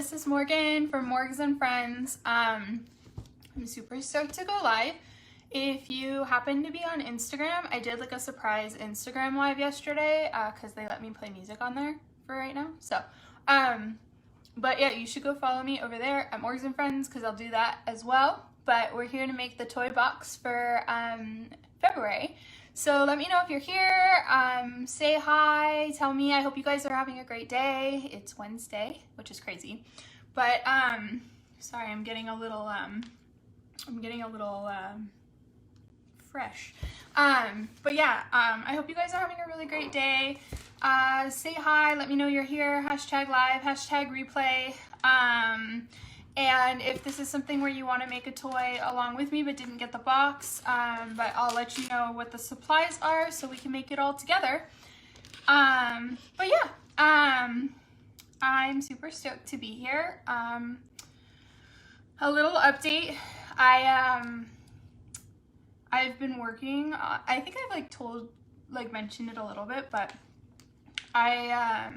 this is Morgan from Morgs and Friends. I'm super stoked to go live. If you happen to be on Instagram, I did like a surprise Instagram live yesterday because they let me play music on there for right now. So, but yeah, you should go follow me over there at Morgs and Friends because I'll do that as well. But we're here to make the toy box for February. So let me know if you're here, say hi, tell me I hope you guys are having a great day. It's Wednesday, which is crazy. But, sorry, I'm getting a little fresh. But yeah, I hope you guys are having a really great day. Say hi, let me know you're here, hashtag live, hashtag replay. And if this is something where you want to make a toy along with me but didn't get the box, but I'll let you know what the supplies are so we can make it all together. But yeah, I'm super stoked to be here. A little update. I've been working, I think I've mentioned it a little bit, but oh,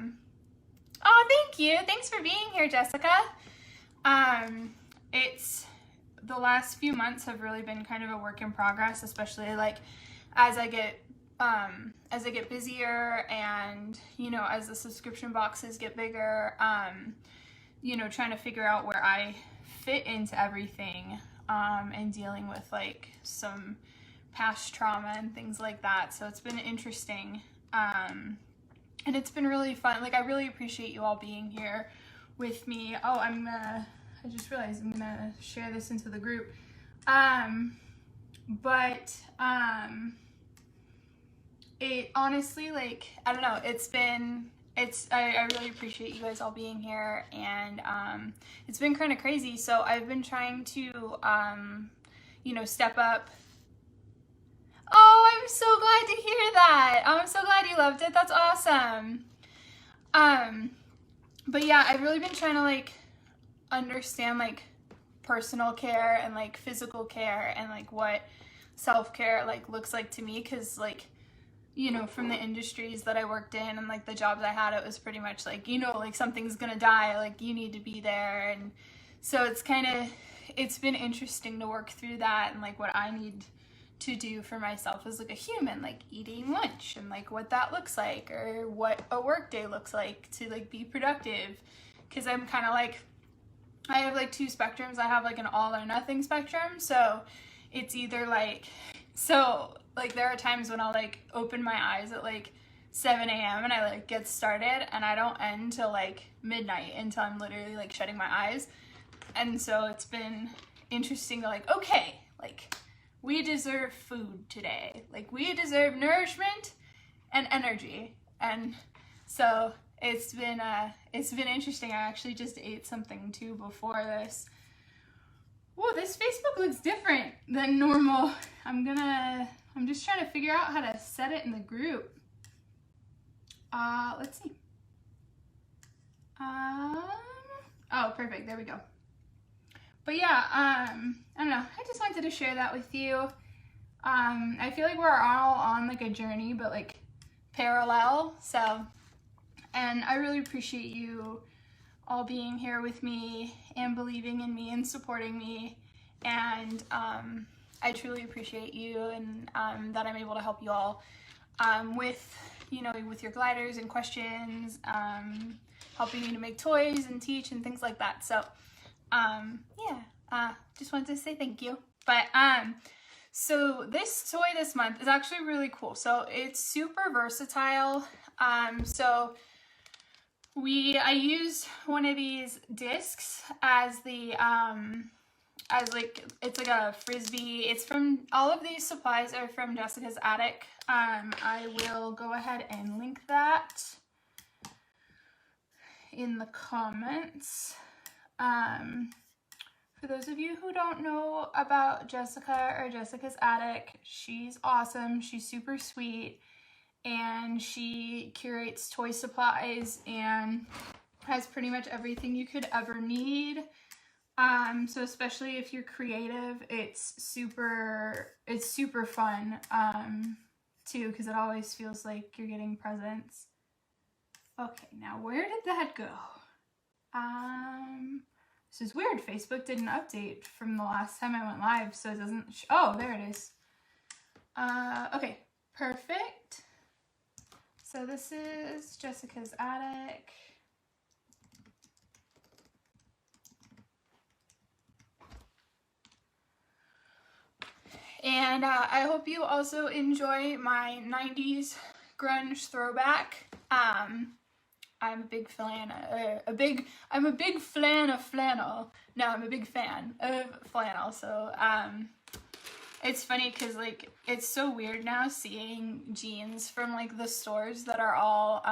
thank you. Thanks for being here, Jessica. It's the last few months have really been kind of a work in progress, especially like as I get busier and, you know, as the subscription boxes get bigger, you know, trying to figure out where I fit into everything, and dealing with like some past trauma and things like that. So it's been interesting. And it's been really fun. Like, I really appreciate you all being here with me. Oh, I just realized I'm gonna share this into the group. It honestly, like, I don't know, I really appreciate you guys all being here, and it's been kind of crazy. So I've been trying to, you know, step up. Oh, I'm so glad to hear that. I'm so glad you loved it. That's awesome. But yeah, I've really been trying to like understand like personal care and like physical care and like what self-care like looks like to me, because like, you know, from the industries that I worked in and like the jobs I had, it was pretty much like, you know, like something's gonna die, like you need to be there. And so it's been interesting to work through that and like what I need to do for myself as like a human, like eating lunch and like what that looks like, or what a work day looks like to like be productive. Because I'm kind of like, I have like two spectrums. I have like an all or nothing spectrum. So it's either like, so like there are times when I'll like open my eyes at like 7 a.m. and I like get started and I don't end till like midnight until I'm literally like shutting my eyes. And so it's been interesting to like, okay, like we deserve food today. Like we deserve nourishment and energy. And so it's been interesting. I actually just ate something too before this. Whoa, this Facebook looks different than normal. I'm just trying to figure out how to set it in the group. Let's see. Oh, perfect, there we go. But yeah, I don't know, I just wanted to share that with you. I feel like we're all on like a journey, but like parallel, so, and I really appreciate you all being here with me and believing in me and supporting me, and I truly appreciate you, and that I'm able to help you all with, you know, with your gliders and questions, helping you to make toys and teach and things like that. So yeah, just wanted to say thank you. But so this toy this month is actually really cool. So it's super versatile. So I used one of these discs as the it's like a frisbee. It's from, all of these supplies are from Jessica's Attic. I will go ahead and link that in the comments. For those of you who don't know about Jessica or Jessica's Attic, she's awesome. She's super sweet, and she curates toy supplies and has pretty much everything you could ever need. So especially if you're creative, it's super fun, too, because it always feels like you're getting presents. Okay, now where did that go? This is weird. Facebook didn't update from the last time I went live, so it doesn't. Oh, there it is. Okay, perfect. So this is Jessica's attic. And I hope you also enjoy my 90s grunge throwback. I'm a big fan. I'm a big fan of flannel. No, I'm a big fan of flannel. So it's funny because like it's so weird now seeing jeans from like the stores that are all.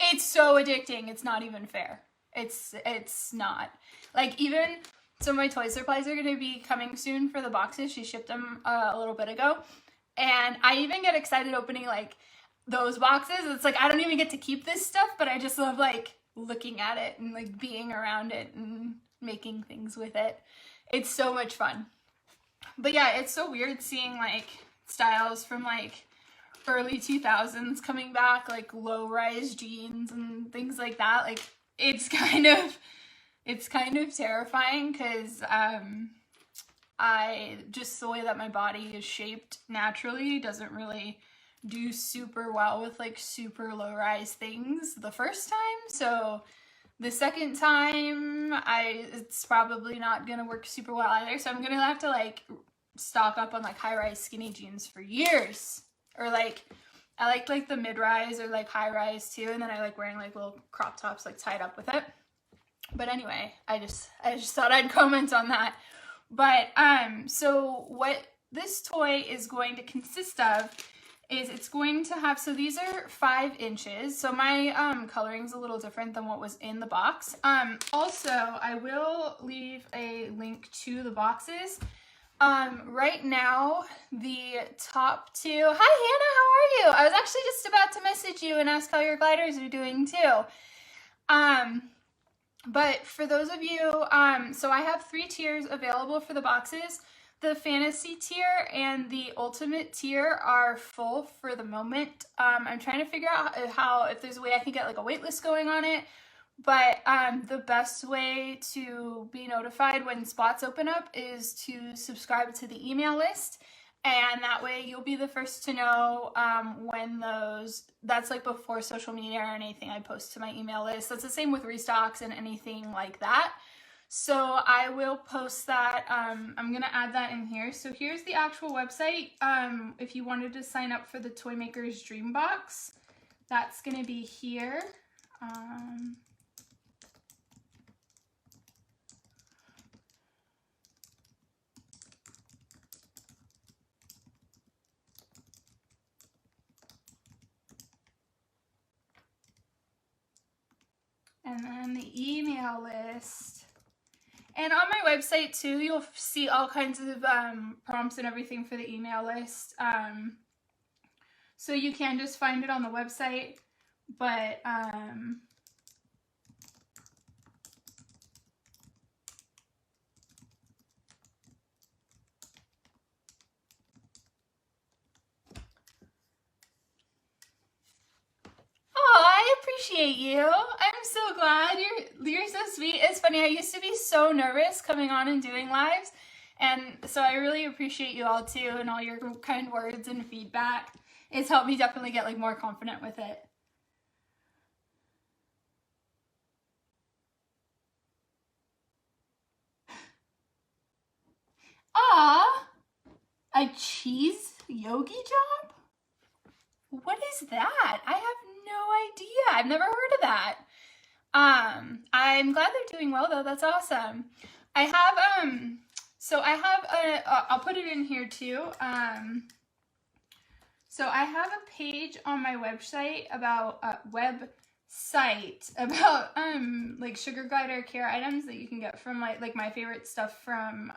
It's so addicting. It's not even fair. It's not like even. So my toy supplies are going to be coming soon for the boxes. She shipped them a little bit ago. And I even get excited opening like those boxes. It's like I don't even get to keep this stuff, but I just love like looking at it and like being around it and making things with it. It's so much fun. But yeah, it's so weird seeing like styles from like early 2000s coming back, like low-rise jeans and things like that. Like it's kind of terrifying because I just the way that my body is shaped naturally doesn't really do super well with like super low-rise things the first time. So the second time it's probably not gonna work super well either. So I'm gonna have to like stock up on like high-rise skinny jeans for years. Or like I like the mid-rise or like high-rise too, and then I like wearing like little crop tops like tied up with it. But anyway, I just thought I'd comment on that. But so what this toy is going to consist of is it's going to have, so these are 5 inches. So my coloring's a little different than what was in the box. Also, I will leave a link to the boxes. Right now, the top 2, hi Hannah, how are you? I was actually just about to message you and ask how your gliders are doing too. But for those of you, so I have 3 tiers available for the boxes. The fantasy tier and the ultimate tier are full for the moment. I'm trying to figure out if there's a way I can get like a wait list going on it. But the best way to be notified when spots open up is to subscribe to the email list. And that way you'll be the first to know when that's like before social media or anything I post to my email list. That's the same with restocks and anything like that. So I will post that. I'm going to add that in here. So here's the actual website. If you wanted to sign up for the Toy Maker's Dream Box, that's going to be here. And then the email list. And on my website too, you'll see all kinds of prompts and everything for the email list. So you can just find it on the website, but I appreciate you. I'm so glad you're so sweet. It's funny, I used to be so nervous coming on and doing lives, and so I really appreciate you all too, and all your kind words and feedback. It's helped me definitely get like more confident with it. Ah, a cheese yogi job? What is that? I have no idea. I've never heard of that. I'm glad they're doing well though. That's awesome. I have so I have I'll put it in here too. So I have a page on my website about like sugar glider care items that you can get from like my favorite stuff from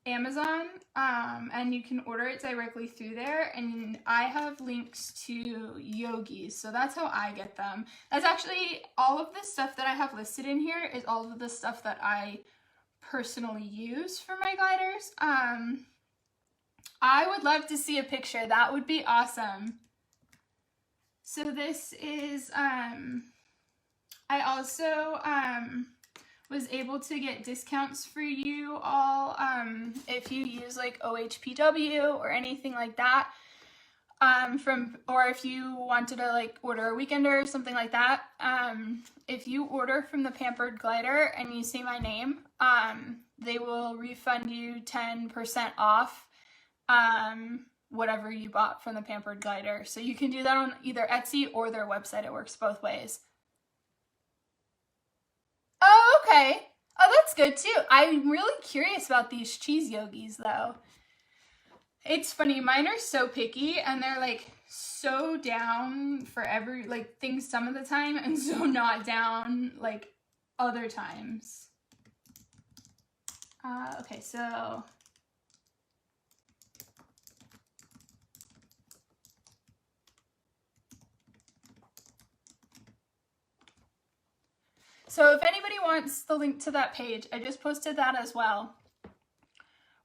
Amazon, and you can order it directly through there, and I have links to yogis, so that's how I get them. That's actually all of the stuff that I have listed in here is all of the stuff that I personally use for my gliders. I would love to see a picture. That would be awesome. So this is I also was able to get discounts for you all if you use like OHPW or anything like that. Or if you wanted to like order a weekender or something like that, if you order from the Pampered Glider and you say my name, they will refund you 10% off whatever you bought from the Pampered Glider. So you can do that on either Etsy or their website. It works both ways. Oh, okay. Oh, that's good too. I'm really curious about these cheese yogis though. It's funny, mine are so picky and they're like so down for like things some of the time and so not down like other times. Okay, so if anybody wants the link to that page, I just posted that as well.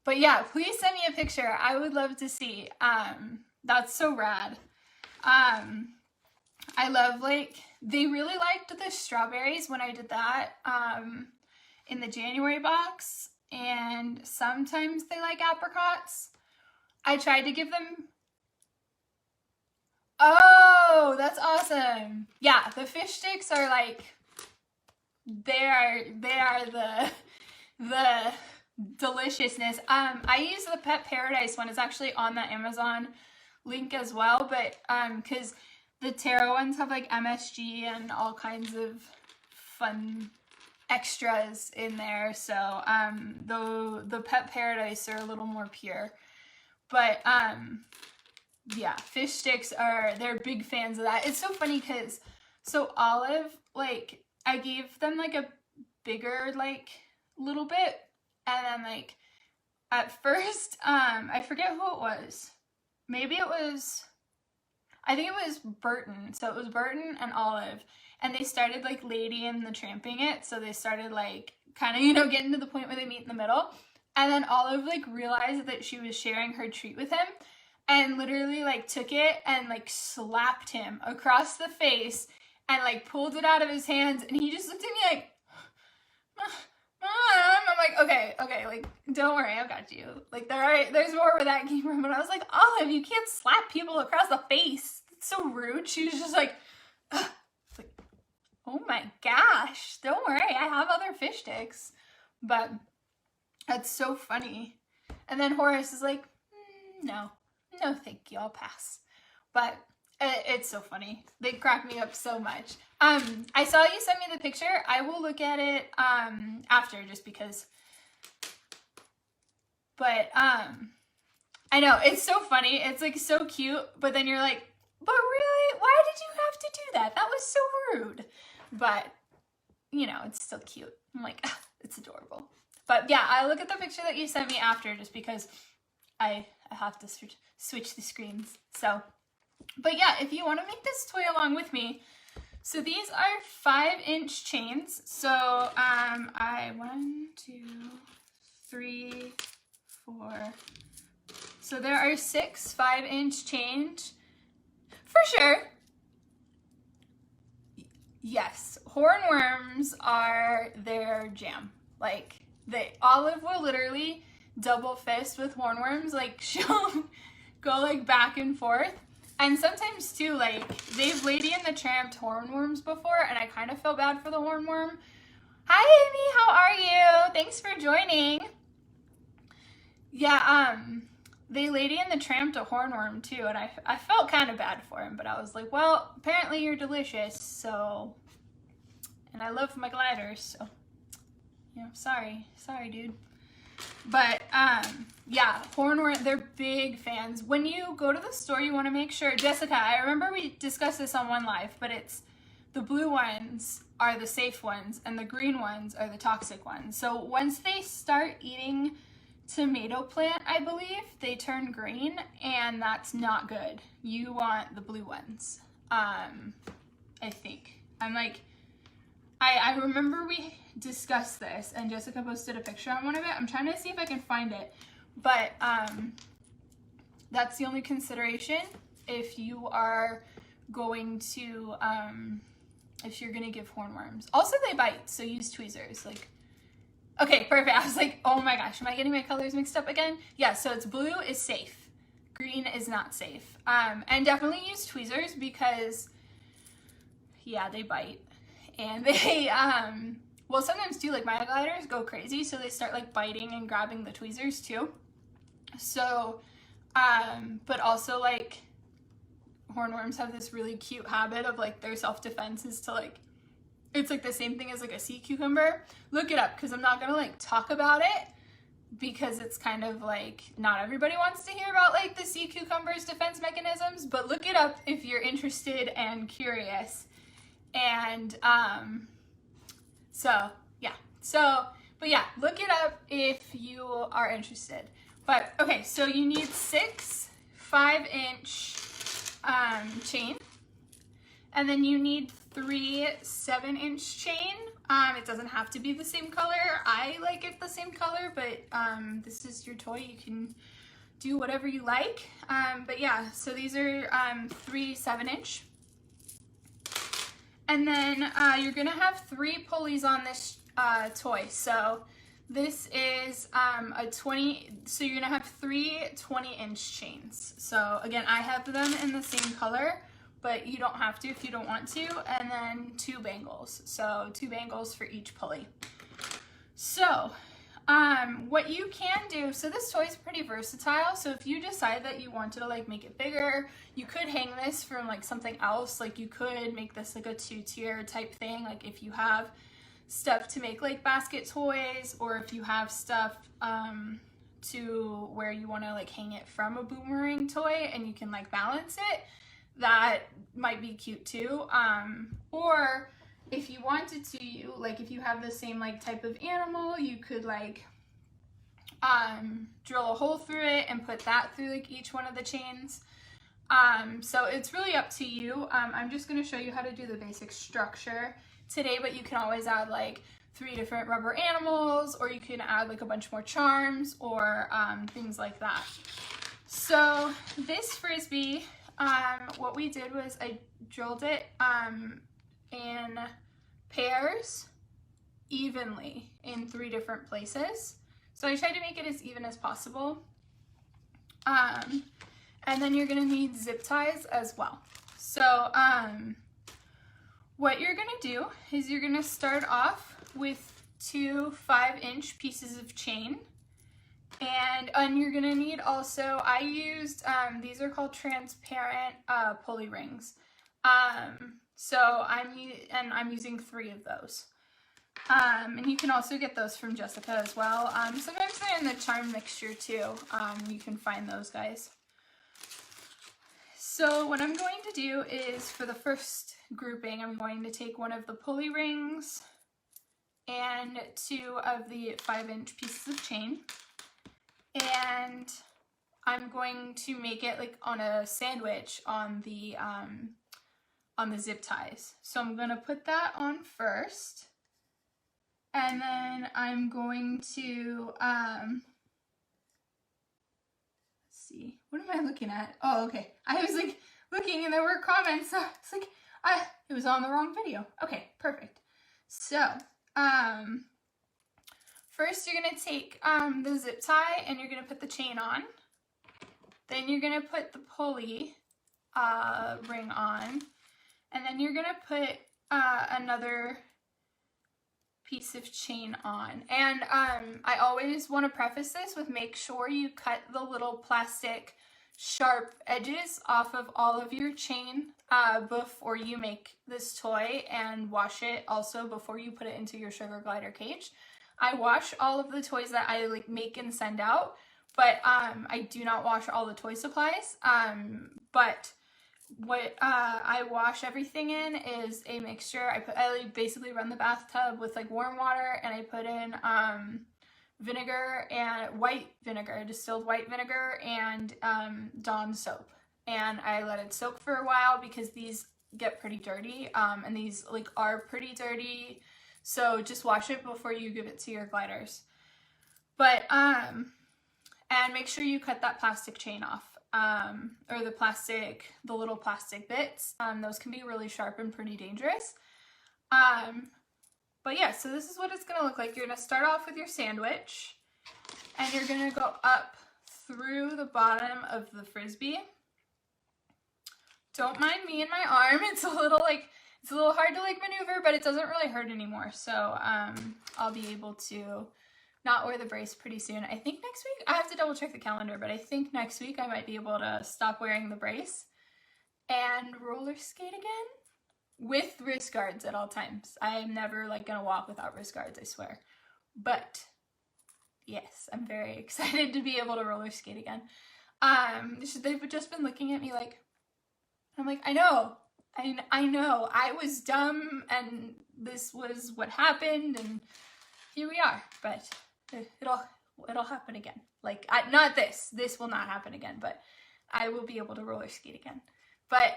But yeah, please send me a picture. I would love to see. That's so rad. I love, like, they really liked the strawberries when I did that in the January box. And sometimes they like apricots. I tried to give them... Oh, that's awesome. Yeah, the fish sticks are like... They are the deliciousness. I use the Pet Paradise one. It's actually on the Amazon link as well, but because the Terra ones have like MSG and all kinds of fun extras in there, so the Pet Paradise are a little more pure. But yeah, fish sticks they're big fans of that. It's so funny because Olive, like, I gave them like a bigger like little bit, and then like at first I forget who it was. Maybe it was, I think it was Burton. So it was Burton and Olive, and they started like Lady and the Tramping it. So they started like kind of, you know, getting to the point where they meet in the middle. And then Olive like realized that she was sharing her treat with him and literally like took it and like slapped him across the face and like pulled it out of his hands, and he just looked at me like, I'm like, okay, like, don't worry, I've got you. Like, there's more where that came from. And I was like, Olive, you can't slap people across the face. It's so rude. She was just like, like, oh my gosh, don't worry, I have other fish sticks. But that's so funny. And then Horace is like, no, thank you, I'll pass. But it's so funny. They crack me up so much. I saw you send me the picture. I will look at it after, just because. But I know, it's so funny. It's like so cute, but then you're like, but really? Why did you have to do that? That was so rude. But, you know, it's still cute. I'm like, it's adorable. But yeah, I'll look at the picture that you sent me after, just because I have to switch the screens. So, but yeah, if you want to make this toy along with me, so these are 5-inch chains. So 1, 2, 3, 4. So there are 6 5-inch chains for sure. Yes, hornworms are their jam. Like, Olive will literally double fist with hornworms. Like, she'll go like back and forth. And sometimes too, like, they've Lady and the Tramp hornworms before, and I kind of feel bad for the hornworm. Hi Amy, how are you? Thanks for joining. Yeah, they Lady and the Tramp a hornworm too, and I felt kind of bad for him, but I was like, well, apparently you're delicious, so, and I love my gliders, so, you know, sorry dude. But yeah, hornworm, they're big fans. When you go to the store, you want to make sure, Jessica, I remember we discussed this on One Life, but it's the blue ones are the safe ones and the green ones are the toxic ones. So once they start eating tomato plant, I believe, they turn green, and that's not good. You want the blue ones, I think. I'm like, I remember we discussed this, and Jessica posted a picture on one of it. I'm trying to see if I can find it, but that's the only consideration if you are going to if you're gonna give hornworms. Also, they bite, so use tweezers. Like, okay, perfect. I was like, oh my gosh, am I getting my colors mixed up again? Yeah, so it's blue is safe. Green is not safe. And definitely use tweezers because, yeah, they bite. And they, well, sometimes too, like my gliders go crazy, so they start like biting and grabbing the tweezers too. So, but also like hornworms have this really cute habit of like their self-defense is to like, it's like the same thing as like a sea cucumber. Look it up because I'm not gonna like talk about it because it's kind of like not everybody wants to hear about like the sea cucumber's defense mechanisms, but look it up if you're interested and curious. And but yeah, look it up if you are interested. But okay, so you need 6 5-inch chain, and then you need 3 7-inch chain. It doesn't have to be the same color. I like it the same color, but this is your toy. You can do whatever you like. But yeah, so these are 3 7-inch. And then you're gonna have 3 pulleys on this toy. So this is so you're gonna have 3 20-inch chains. So again, I have them in the same color, but you don't have to if you don't want to. And then 2 bangles. So 2 bangles for each pulley. So what you can do, so this toy is pretty versatile. So if you decide that you wanted to like make it bigger, you could hang this from like something else. Like you could make this like a 2-tier type thing. Like if you have stuff to make like basket toys, or if you have stuff to where you want to like hang it from a boomerang toy and you can like balance it, that might be cute too. Or if you wanted to, if you have the same like type of animal, you could like drill a hole through it and put that through like each one of the chains. So it's really up to you. I'm just going to show you how to do the basic structure today, but you can always add like 3 different rubber animals, or you can add like a bunch more charms or things like that. So this Frisbee, what we did was I drilled it in pairs evenly in 3 different places. So I tried to make it as even as possible. And then you're gonna need zip ties as well. So what you're gonna do is you're gonna start off with 2 5-inch pieces of chain. And you're gonna need also, I used, these are called transparent pulley rings. So I'm using 3 of those. And you can also get those from Jessica as well. Sometimes they're in the charm mixture too. You can find those guys. So what I'm going to do is, for the first grouping, I'm going to take one of the pulley rings and 2 of the 5-inch pieces of chain. And I'm going to make it like on a sandwich on the zip ties. So I'm gonna put that on first, and then I'm going to let's see, what am I looking at? Oh, okay. I was like looking and there were comments, so it's like it was on the wrong video. Okay, perfect. So first you're gonna take the zip tie and you're gonna put the chain on. Then you're gonna put the pulley ring on, and then you're gonna put another piece of chain on. And I always want to preface this with, make sure you cut the little plastic sharp edges off of all of your chain before you make this toy, and wash it also before you put it into your sugar glider cage. I wash all of the toys that I like make and send out, but I do not wash all the toy supplies. But what I wash everything in is a mixture. I basically run the bathtub with like warm water, and I put in vinegar and white vinegar, distilled white vinegar, and Dawn soap, and I let it soak for a while because these get pretty dirty, and these like are pretty dirty. So just wash it before you give it to your gliders. But and make sure you cut that plastic chain off. Or the little plastic bits. Those can be really sharp and pretty dangerous. But yeah, so this is what it's gonna look like. You're gonna start off with your sandwich, and you're gonna go up through the bottom of the Frisbee. Don't mind me and my arm. It's a little hard to like maneuver, but it doesn't really hurt anymore. So I'll be able to not wear the brace pretty soon. I think next week, I have to double check the calendar, but I think next week I might be able to stop wearing the brace and roller skate again with wrist guards at all times. I am never like gonna walk without wrist guards, I swear. But yes, I'm very excited to be able to roller skate again. They've just been looking at me like, I'm like, I know, I was dumb and this was what happened and here we are, but it'll happen again. Like, not this will not happen again, but I will be able to roller skate again. But,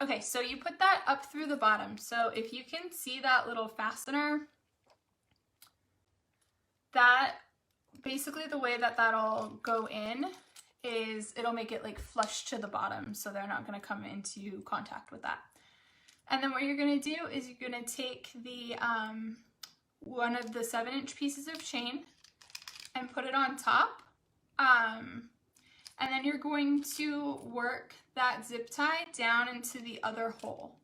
okay, so you put that up through the bottom. So if you can see that little fastener, that basically the way that that'll go in is it'll make it like flush to the bottom, so they're not going to come into contact with that. And then what you're going to do is you're going to take the one of the 7-inch pieces of chain and put it on top, and then you're going to work that zip tie down into the other hole.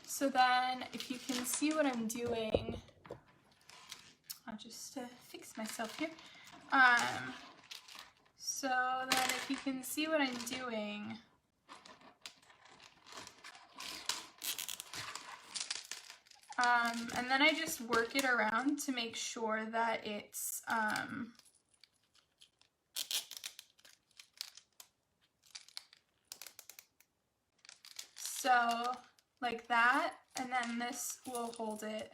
So then if you can see what I'm doing, I'll just fix myself here. So then if you can see what I'm doing, and then I just work it around to make sure that it's, so like that, and then this will hold it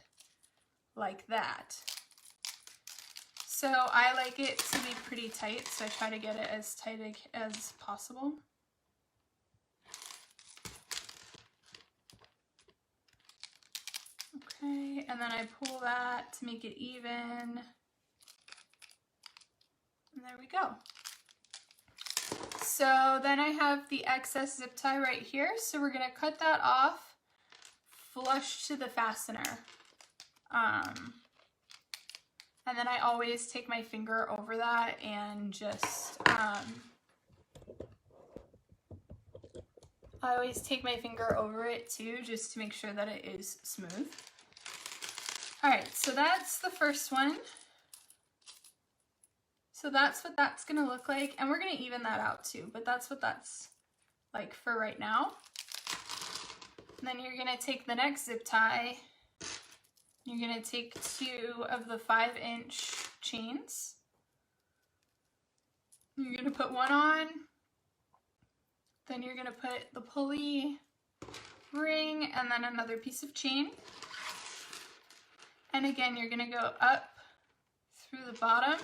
like that. So I like it to be pretty tight, so I try to get it as tight as possible. Okay, and then I pull that to make it even. And there we go. So then I have the excess zip tie right here, so we're gonna cut that off flush to the fastener. And then I always take my finger over that and just, I always take my finger over it too, just to make sure that it is smooth. All right, so that's the first one. So that's what that's gonna look like, and we're gonna even that out too, but that's what that's like for right now. And then you're gonna take the next zip tie. You're gonna take 2 of the 5-inch chains. You're gonna put one on. Then you're gonna put the pulley ring and then another piece of chain. And again, you're gonna go up through the bottom.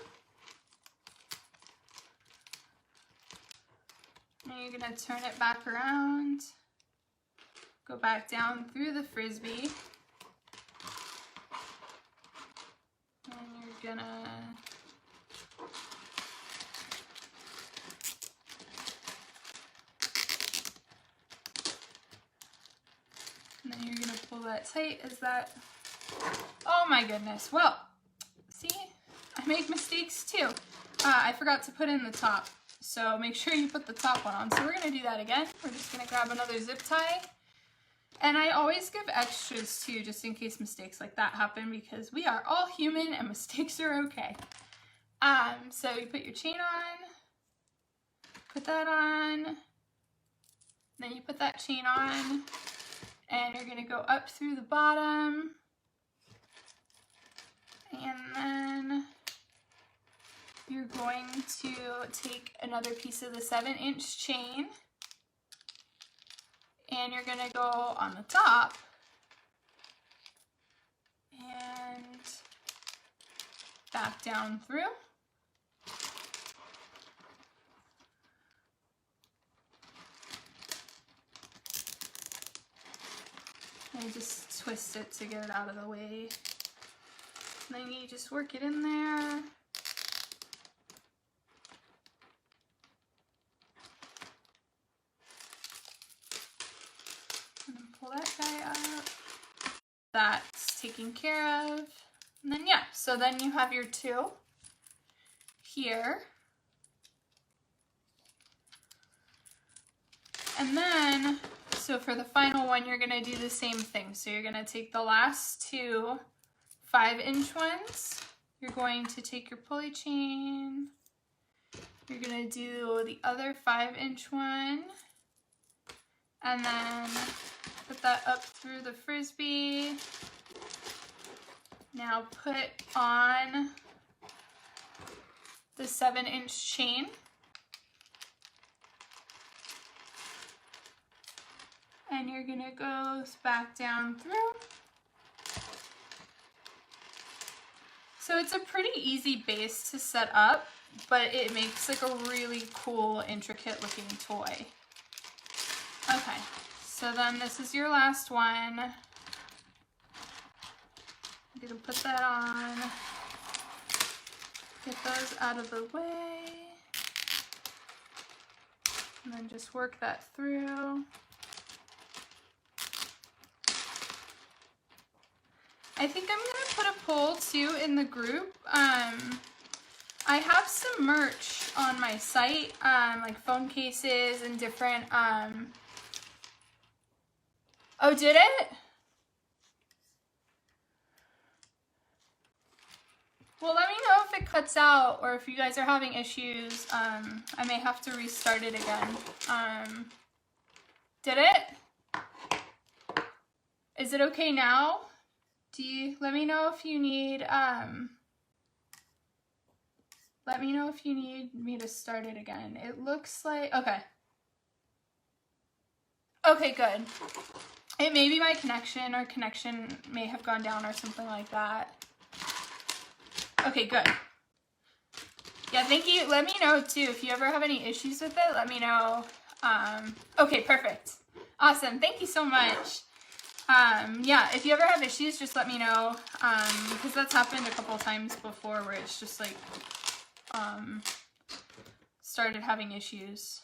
And you're gonna turn it back around. Go back down through the Frisbee. And you're gonna pull that tight as that. Oh my goodness. Well, see, I make mistakes too. I forgot to put in the top, so make sure you put the top one on. So we're gonna do that again. We're just gonna grab another zip tie. And I always give extras too, just in case mistakes like that happen, because we are all human and mistakes are okay. So you put your chain on, put that on, then you put that chain on, and you're gonna go up through the bottom, and then you're going to take another piece of the 7-inch chain, and you're gonna go on the top and back down through. And just twist it to get it out of the way. And then you just work it in there. And then pull that guy up. That's taken care of. And then, yeah, so then you have your two here. And then, so for the final one, you're gonna do the same thing. So you're gonna take the last two 5-inch ones. You're going to take your pulley chain. You're gonna do the other 5-inch one. And then put that up through the Frisbee. Now put on the 7-inch chain. And you're gonna go back down through. So it's a pretty easy base to set up, but it makes like a really cool, intricate looking toy. Okay, so then this is your last one. I'm gonna put that on. Get those out of the way. And then just work that through. I think I'm gonna put a poll too in the group. I have some merch on my site, like phone cases and different, oh, did it? Well, let me know if it cuts out or if you guys are having issues. I may have to restart it again. Did it? Is it okay now? Let me know if you need, let me know if you need me to start it again. It looks like, okay. Okay, good. It may be my connection, or connection may have gone down or something like that. Okay, good. Yeah, thank you. Let me know too. If you ever have any issues with it, let me know. Okay, perfect. Awesome. Thank you so much. Yeah, if you ever have issues, just let me know, because that's happened a couple times before where it's just like, started having issues.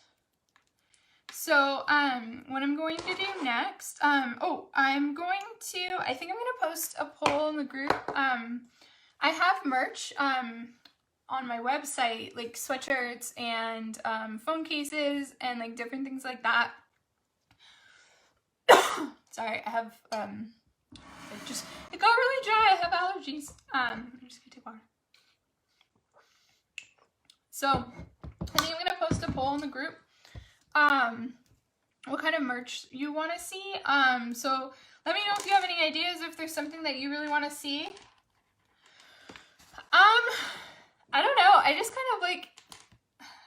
So, what I'm going to do next, I think I'm going to post a poll in the group. I have merch, on my website, like sweatshirts and, phone cases and like different things like that. Sorry, I have, it got really dry, I have allergies. I'm just gonna take water. So, I think I'm gonna post a poll in the group, what kind of merch you want to see. So let me know if you have any ideas, if there's something that you really want to see. I don't know, I just kind of like,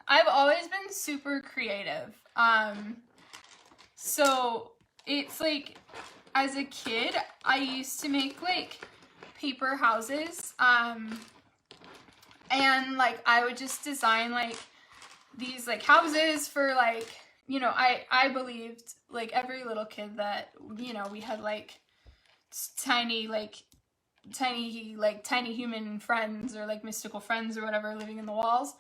I've always been super creative. So it's like, as a kid, I used to make like paper houses, and like I would just design like these like houses for like, you know, I believed like every little kid that, you know, we had like tiny human friends or like mystical friends or whatever living in the walls.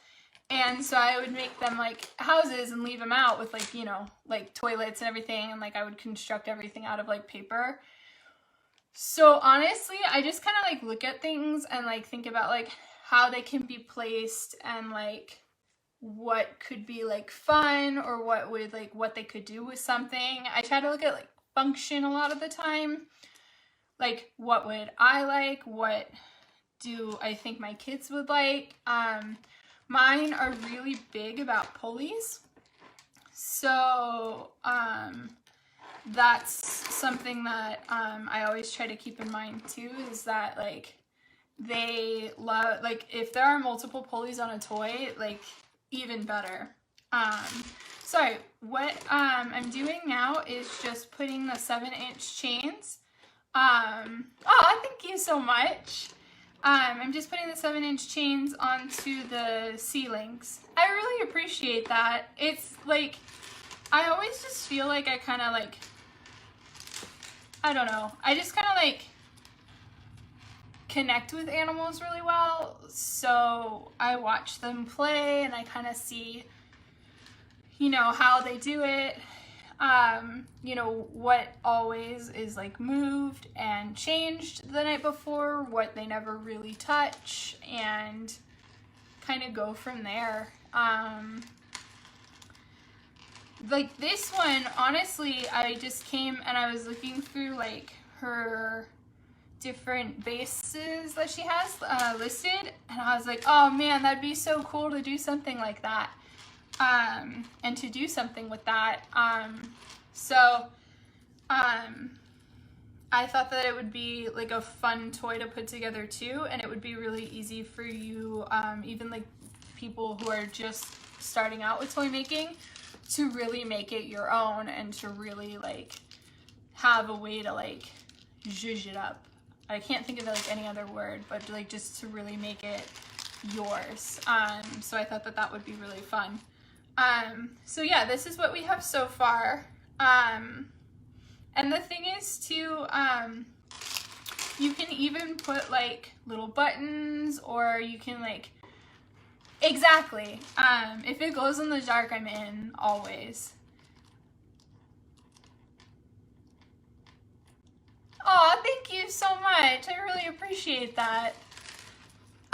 And so I would make them like houses and leave them out with like, you know, like toilets and everything. And like I would construct everything out of like paper. So honestly, I just kind of like look at things and like think about like how they can be placed and like what could be like fun or what they could do with something. I try to look at like function a lot of the time. Like what would I like? What do I think my kids would like? Mine are really big about pulleys. So, that's something that, I always try to keep in mind too, is that like, they love, like if there are multiple pulleys on a toy, like even better. Sorry, what, I'm doing now is just putting the 7-inch chains. Oh, thank you so much. I'm just putting the 7-inch chains onto the ceilings. I really appreciate that. It's like, I always just feel like I kind of like, I don't know. I just kind of like connect with animals really well. So I watch them play and I kind of see, you know, how they do it. You know, what always is like moved and changed the night before, what they never really touch, and kind of go from there. Like this one, honestly, I just came and I was looking through like her different bases that she has listed, and I was like, oh man, that'd be so cool to do something like that, and to do something with that. So I thought that it would be like a fun toy to put together too, and it would be really easy for you, even like people who are just starting out with toy making, to really make it your own and to really like have a way to like zhuzh it up. I can't think of like any other word, but like just to really make it yours. So I thought that that would be really fun. So yeah, this is what we have so far. And the thing is too, you can even put like little buttons, or you can like, exactly. If it glows in the dark, I'm in always. Aw, thank you so much. I really appreciate that.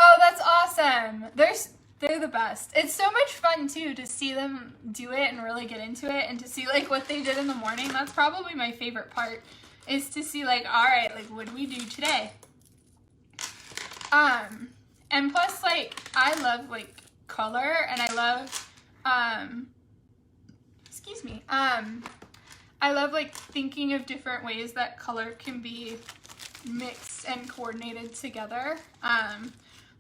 Oh, that's awesome. They're the best. It's so much fun too to see them do it and really get into it, and to see like what they did in the morning. That's probably my favorite part, is to see like, all right, like what do we do today? And plus like I love like color, and I love excuse me, I love like thinking of different ways that color can be mixed and coordinated together.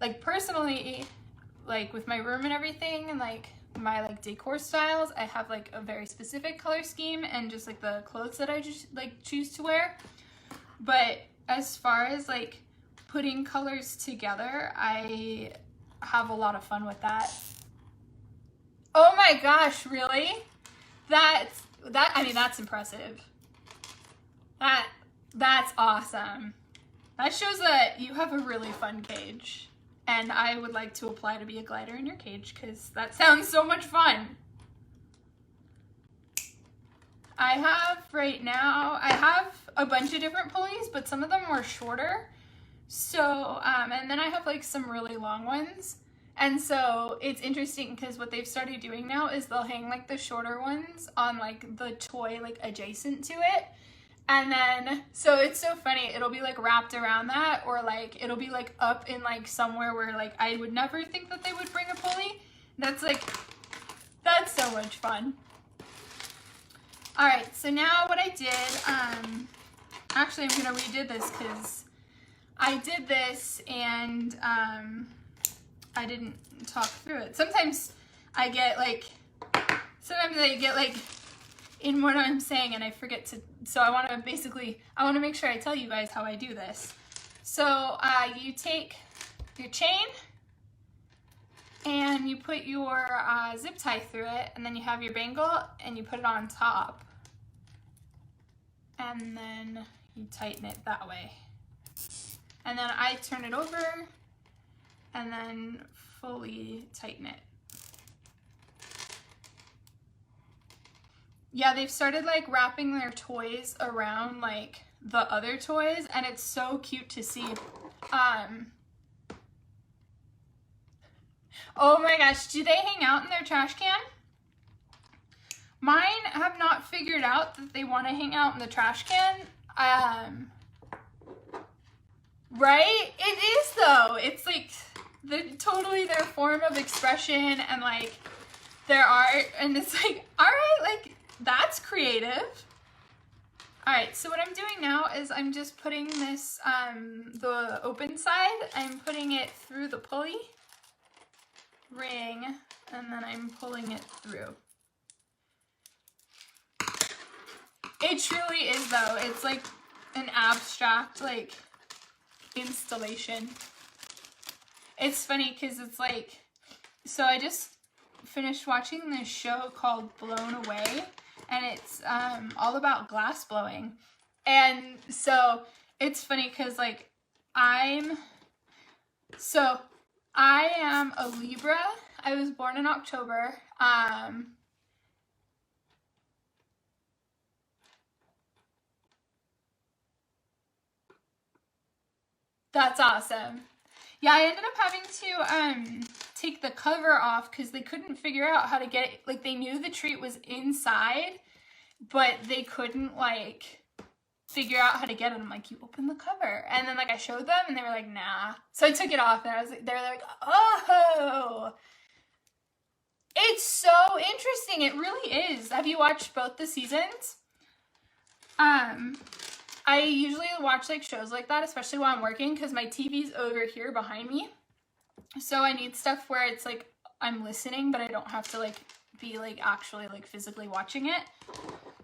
Like personally, like with my room and everything, and like my like decor styles, I have like a very specific color scheme, and just like the clothes that I just like choose to wear. But as far as like putting colors together, I have a lot of fun with that. Oh my gosh, really? I mean, that's impressive. That's awesome. That shows that you have a really fun cage. And I would like to apply to be a glider in your cage, because that sounds so much fun. I have right now, I have a bunch of different pulleys, but some of them were shorter. So, and then I have like some really long ones. And so it's interesting because what they've started doing now is they'll hang like the shorter ones on like the toy like adjacent to it. And then, so it's so funny, it'll be like wrapped around that, or like it'll be like up in like somewhere where like I would never think that they would bring a pulley. That's so much fun. All right, so now what I did, actually I'm gonna redo this because I did this and I didn't talk through it. Sometimes I get like in what I'm saying and I forget to, so I want to make sure I tell you guys how I do this. So you take your chain and you put your zip tie through it, and then you have your bangle and you put it on top, and then you tighten it that way. And then I turn it over and then fully tighten it. Yeah, they've started like wrapping their toys around like the other toys, and it's so cute to see. Oh my gosh, do they hang out in their trash can? Mine have not figured out that they want to hang out in the trash can. Right? It is though. It's like totally their form of expression and like their art, and it's like, all right, like that's creative. All right, so what I'm doing now is I'm just putting this, the open side, I'm putting it through the pulley ring, and then I'm pulling it through. It truly is though. It's like an abstract like installation. It's funny because it's like, so I just finished watching this show called Blown Away, and it's all about glass blowing. And so it's funny because like I am a Libra. I was born in October. That's awesome. Yeah, I ended up having to take the cover off because they couldn't figure out how to get it. Like, they knew the treat was inside, but they couldn't, like, figure out how to get it. I'm like, you open the cover. And then, like, I showed them, and they were like, nah. So I took it off, and they were like, oh, it's so interesting. It really is. Have you watched both the seasons? I usually watch like shows like that, especially while I'm working, because my TV's over here behind me. So I need stuff where it's like I'm listening, but I don't have to like be like actually like physically watching it.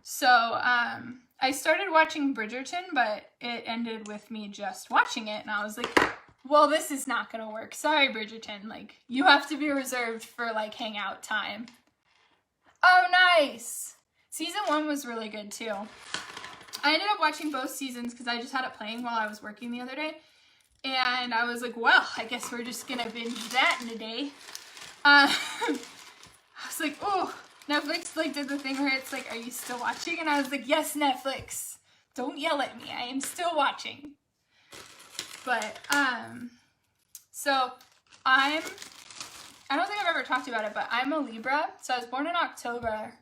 So I started watching Bridgerton, but it ended with me just watching it, and I was like, well, this is not gonna work. Sorry, Bridgerton. Like, you have to be reserved for like hangout time. Oh, nice. Season 1 was really good too. I ended up watching both seasons because I just had it playing while I was working the other day. And I was like, well, I guess we're just going to binge that in a day. I was like, oh, Netflix like did the thing where it's like, are you still watching? And I was like, yes, Netflix. Don't yell at me. I am still watching. But, so I don't think I've ever talked about it, but I'm a Libra. So I was born in October.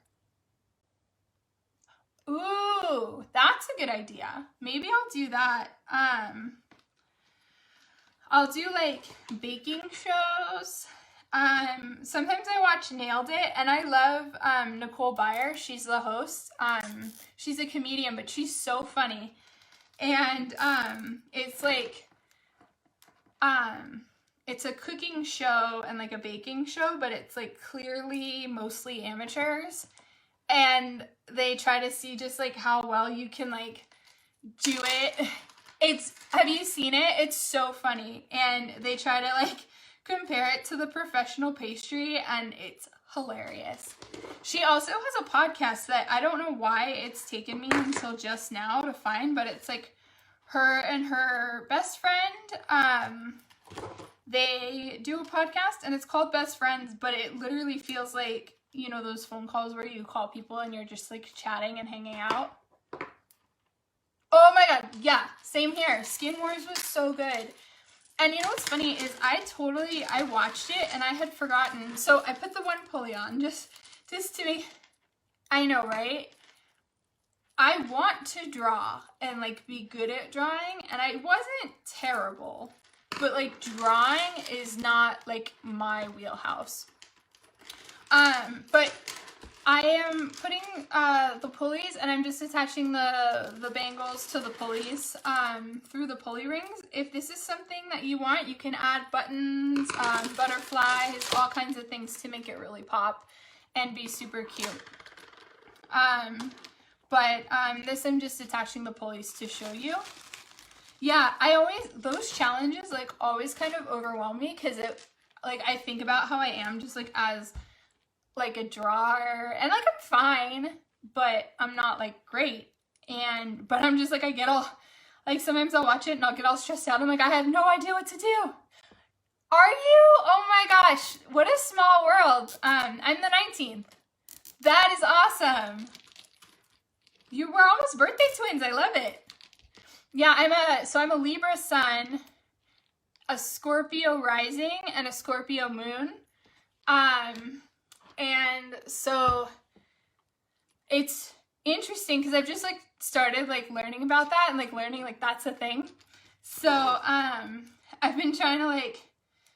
Ooh, that's a good idea. Maybe I'll do that. I'll do like baking shows. Sometimes I watch Nailed It, and I love Nicole Byer. She's the host. She's a comedian, but she's so funny. And it's like it's a cooking show and like a baking show, but it's like clearly mostly amateurs. And they try to see just like how well you can like do it. Have you seen it? It's so funny. And they try to like compare it to the professional pastry, and it's hilarious. She also has a podcast that I don't know why it's taken me until just now to find, but it's like her and her best friend, they do a podcast, and it's called Best Friends, but it literally feels like, you know, those phone calls where you call people and you're just like chatting and hanging out. Oh my god, yeah, same here. Skin Wars was so good. And you know what's funny is I watched it and I had forgotten. So I put the one pulley on just to make, I know, right? I want to draw and like be good at drawing, and I wasn't terrible, but like drawing is not like my wheelhouse. But I am putting the pulleys, and I'm just attaching the bangles to the pulleys through the pulley rings. If this is something that you want, you can add buttons, butterflies, all kinds of things to make it really pop and be super cute. This I'm just attaching the pulleys to show you. Yeah, those challenges like always kind of overwhelm me, because I think about how I am just like as like a drawer, and like I'm fine, but I'm not like great. But I'm just like, I get all like, sometimes I'll watch it and I'll get all stressed out. I'm like, I have no idea what to do. Are you? Oh my gosh, what a small world. I'm the 19th. That is awesome. You were almost birthday twins. I love it. Yeah, I'm a Libra sun, a Scorpio rising, and a Scorpio moon. And so it's interesting because I've just like started like learning about that and like learning like that's a thing. So I've been trying to like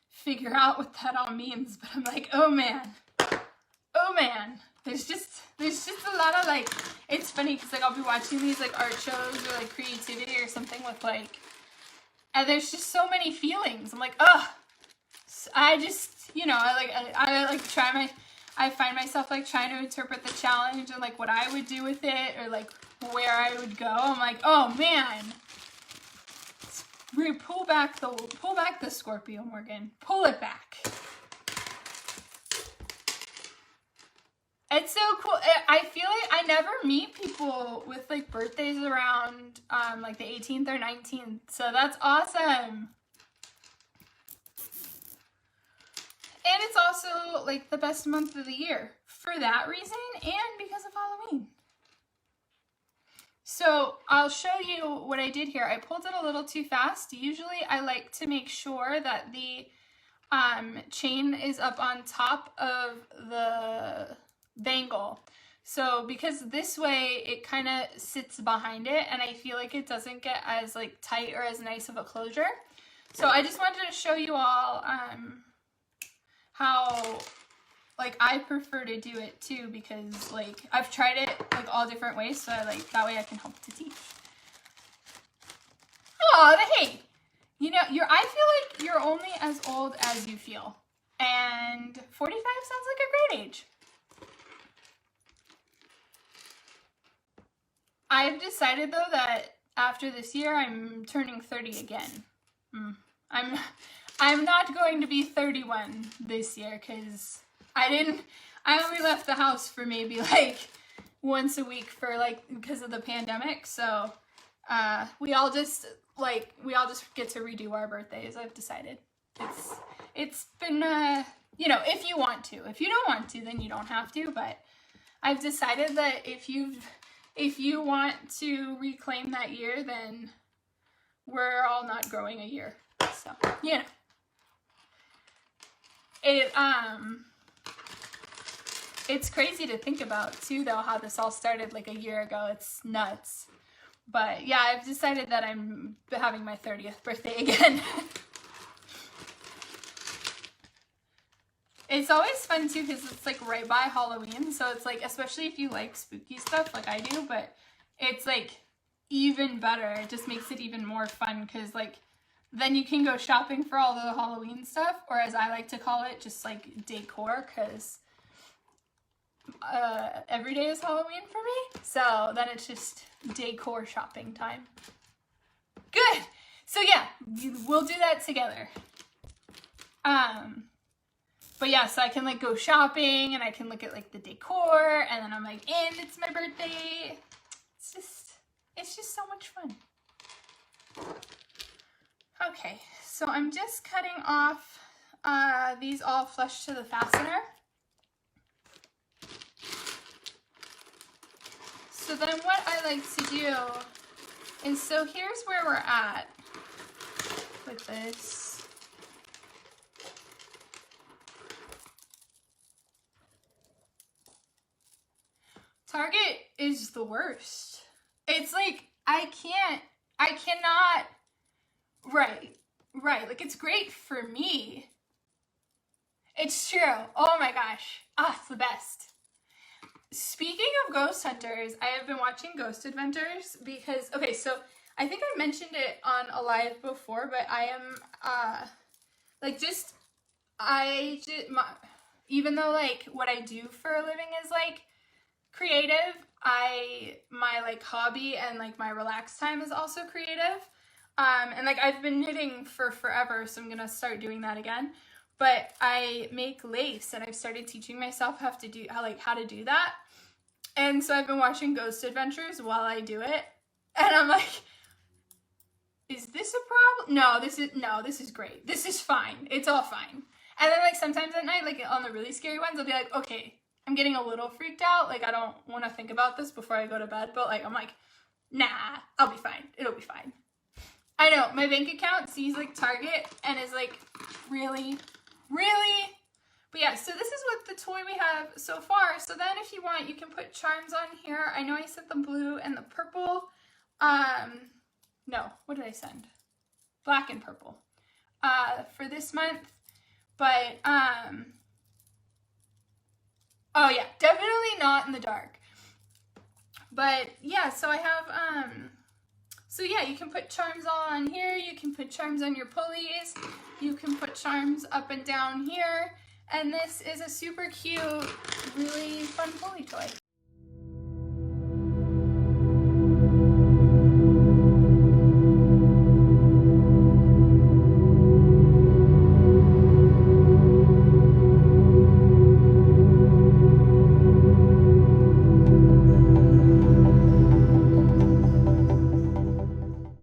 figure out what that all means, but I'm like, oh man, there's just a lot of like, it's funny because like I'll be watching these like art shows or like creativity or something with like, and there's just so many feelings. I'm like, oh, I just, you know, I find myself like trying to interpret the challenge and like what I would do with it, or like where I would go. I'm like, oh man, pull back the Scorpio, Morgan. Pull it back. It's so cool. I feel like I never meet people with like birthdays around like the 18th or 19th. So that's awesome. And it's also like the best month of the year for that reason and because of Halloween. So I'll show you what I did here. I pulled it a little too fast. Usually I like to make sure that the chain is up on top of the bangle. So because this way it kind of sits behind it and I feel like it doesn't get as like tight or as nice of a closure. So I just wanted to show you all how like I prefer to do it too, because like I've tried it like all different ways, so I like that way I can help to teach. Oh, hey, you know, I feel like you're only as old as you feel, and 45 sounds like a great age. I've decided though that after this year I'm turning 30 again. I'm not going to be 31 this year because I only left the house for maybe like once a week for like because of the pandemic. So we all just get to redo our birthdays. I've decided it's been you know, if you want to. If you don't want to, then you don't have to, but I've decided that if you want to reclaim that year, then we're all not growing a year. So, you know. It's crazy to think about too, though, how this all started like a year ago. It's nuts. But yeah, I've decided that I'm having my 30th birthday again. It's always fun too because it's like right by Halloween, so it's like, especially if you like spooky stuff like I do, but it's like even better. It just makes it even more fun because like then you can go shopping for all the Halloween stuff, or as I like to call it, just like decor, because every day is Halloween for me, so then it's just decor shopping time. Good. So yeah, we'll do that together. But yeah, so I can like go shopping and I can look at like the decor, and then I'm like, and it's my birthday. It's just so much fun. Okay, so I'm just cutting off these all flush to the fastener. So then what I like to do is, so here's where we're at with this. Target is the worst. It's like, I cannot, right, like it's great for me. It's true. Oh my gosh. It's the best. Speaking of ghost hunters, I have been watching Ghost Adventures because, okay, so I think I mentioned it on a live before, but I am, even though like what I do for a living is like creative, my like hobby and like my relaxed time is also creative. And like I've been knitting for forever, so I'm gonna start doing that again. But I make lace, and I've started teaching myself how to do that. And so I've been watching Ghost Adventures while I do it, and I'm like, is this a problem? No, this is great. This is fine. It's all fine. And then like sometimes at night, like on the really scary ones, I'll be like, okay, I'm getting a little freaked out. Like I don't want to think about this before I go to bed, but like I'm like, nah, I'll be fine. It'll be fine. I know my bank account sees like Target and is like, really? But yeah, so this is what the toy we have so far. So then if you want, you can put charms on here. I know I sent the blue and the purple. No, what did I send? Black and purple for this month. But oh yeah, definitely not in the dark. But yeah, so I have so yeah, you can put charms all on here. You can put charms on your pulleys. You can put charms up and down here. And this is a super cute, really fun pulley toy.